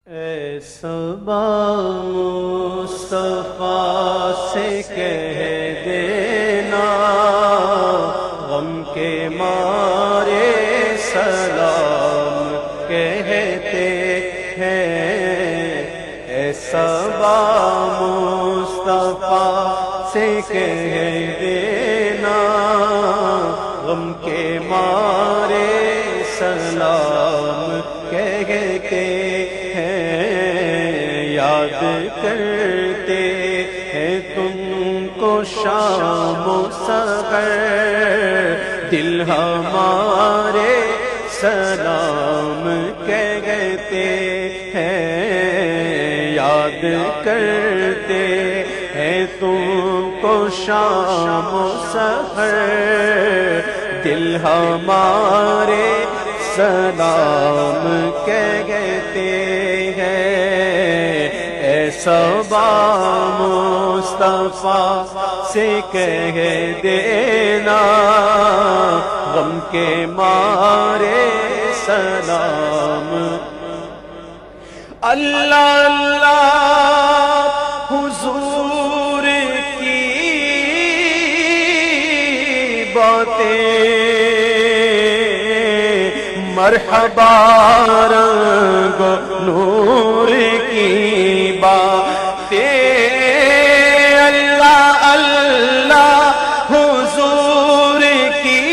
اے صبا مصطفیٰ سے کہہ دینا، غم کے مارے سلام کہتے ہیں۔ اے صبا مصطفیٰ سے کہہ دینا، غم کے مارے سلام کہتے یاد کرتے ہیں تم کو شام و سحر، دل ہمارے سلام کہتے ہیں۔ یاد کرتے ہیں تم کو شام و سحر، دل ہمارے سلام کہتے ہیں۔ اے صبا مصطفیٰ سے کہہ دینا، غم کے مارے سلام۔ اللہ اللہ حضور کی باتیں، مرحبا رنگ نور کی باتیں، اللہ اللہ حضور کی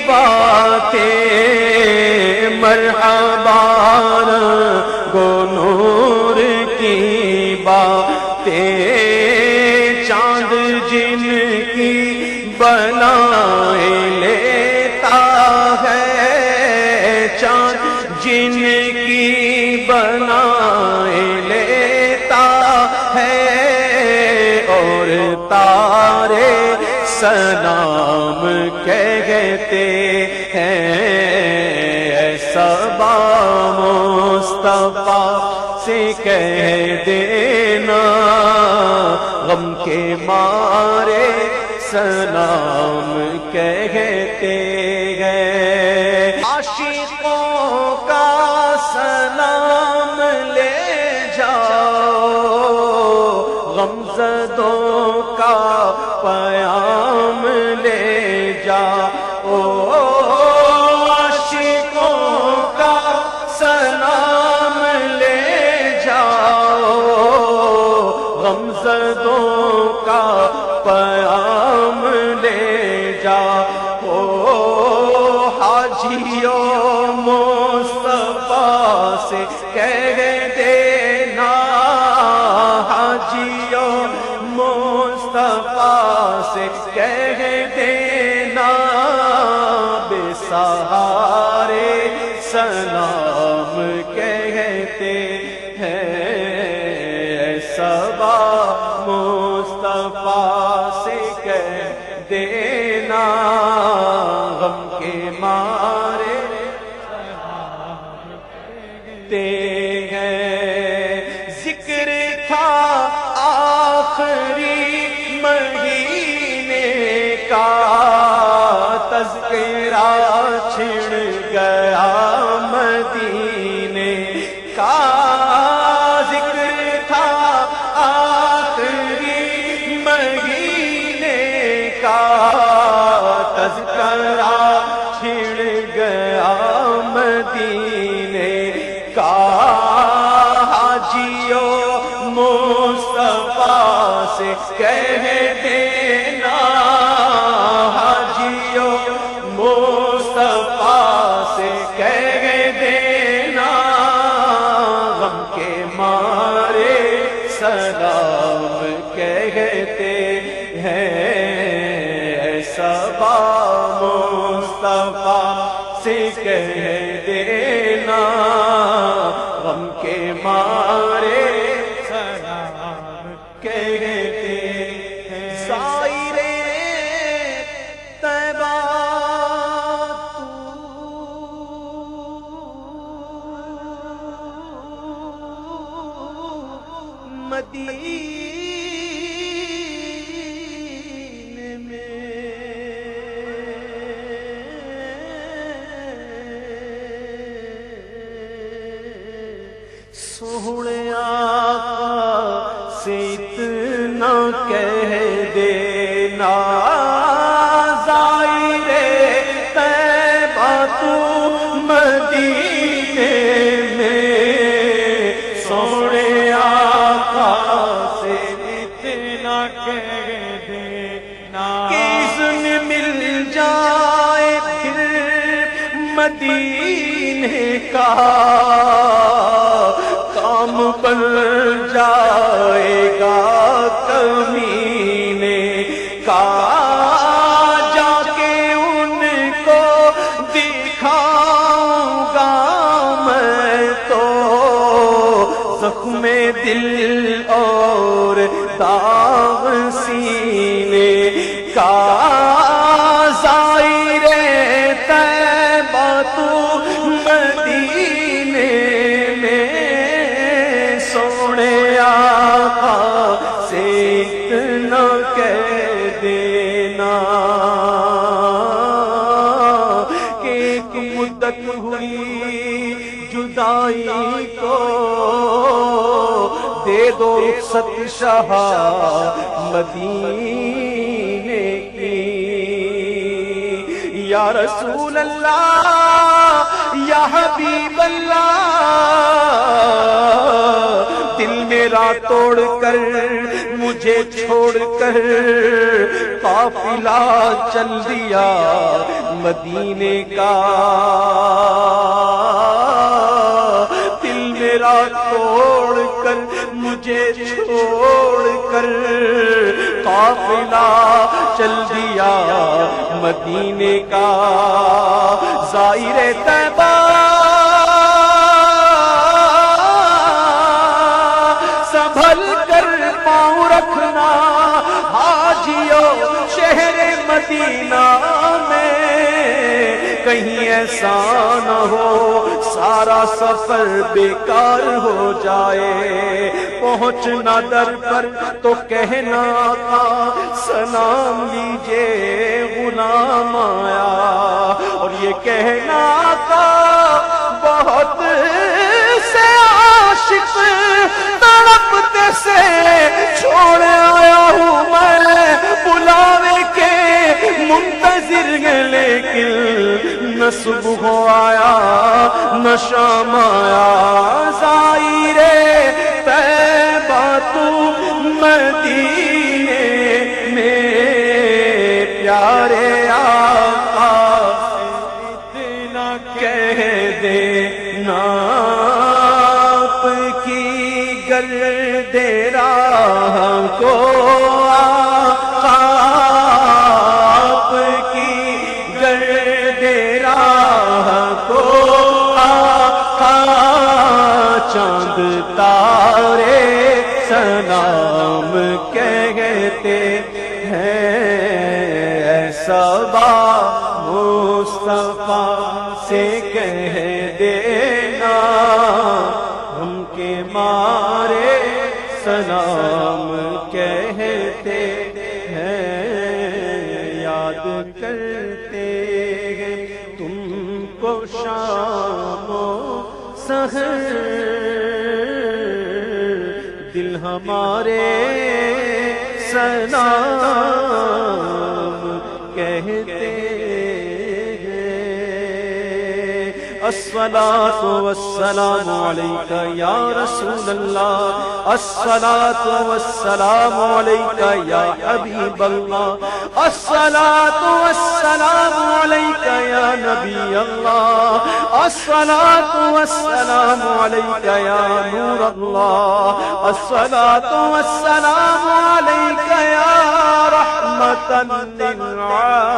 باتیں، مرحبا رنگ نور کی باتیں، چاند جن کی بنائے لیتا ہے، چاند جن کی بنائے لیتا ہے، اور تارے سلام کہتے ہیں۔ اے صبا مصطفیٰ سے کہہ دینا، غم کے مارے سلام کہتے ہیں۔ عاشقوں کا سلام لے جاؤ، غمزدوں کا پیام لے جاؤ، عاشقوں کا سلام لے جاؤ، غمزدوں کا پیام لے جاؤ، حاجیوں مصطفیٰ سے کہہ دینا، حاجیوں مصطفیٰ سے کہہ دینا، بے سہارے سلام کہتے ہیں۔ اے صبا مصطفیٰ سے کہہ دینا، غم کے مارے کہتے ہیں۔ ذکر تھا آخری مہینے کا، تذکرہ چھڑ گیا مدینے کا، ذکر تھا آخری مہینے کا، تذکرہ چھڑ گیا مدینے کا، حاجیوں مصطفیٰ سے کہہ دینا، حاجیوں مصطفیٰ سے کہہ دینا، غم کے مارے سلام کہتے ہیں۔ اے صبا مصطفیٰ سے کہہ دینا، غم کے مارے سلام کہتے ہیں۔ زائر طیبہ مدینے میں سونے آقا سے اتنا کہہ دینا ظاہر طیبہ تو مدینے میں سونے آقا سے اتنا کہہ دینا کہ اذن مل جائے پھر مدینے کا کام بن جائے گا کمینے کا جا کے ان کو دکھاؤں گا میں تو زخم دل اور داغ سینے کا ظاہر طیبہ تو مدینے میں سونے آقا سے اتنا کہہ دینا کہ ایک مدت ہوئی جدائی کو دے دو رخصت شاہ مدینے کی یا رسول اللہ یا حبیب اللہ دل میرا توڑ کر مجھے چھوڑ کر قافلہ چل دیا مدینے کا دل میرا توڑ کر مجھے چھوڑ کر قافلہ چل دیا مدینے کا زائر طیبہ سنبھل کر پاؤں رکھنا حاجیو شہر مدینہ میں کہیں ایسا نہ ہو سارا سفر بیکار ہو جائے پہنچنا در پر تو کہنا تھا سلام لیجے غلام آیا اور یہ کہنا تھا بہت سے عاشق تڑپتے سے چھوڑ آیا ہوں میں بلاوے کے منتظر ہے لیکن نہ صبح آیا نہ شام آیا ظاہر طیبہ تو مدینے میں پیارے آقا اتنا کہہ دینا آپ کی گرد راہ کو آقا آپ کی گرد راہ کو آقا چاند تارے سلام کہتے ہیں ایسا با مصطفیٰ سے کہہ دینا ہم کے مارے سلام کہتے ہیں یاد کرتے ہیں تم کو شام و سحر دل ہمارے سلام کہتے الصلاة والسلام عليك يا رسول الله الصلاة والسلام عليك يا حبيب الله الصلاة والسلام عليك يا نبي الله الصلاة والسلام عليك يا نور الله الصلاة والسلام عليك يا رحمة للعالمين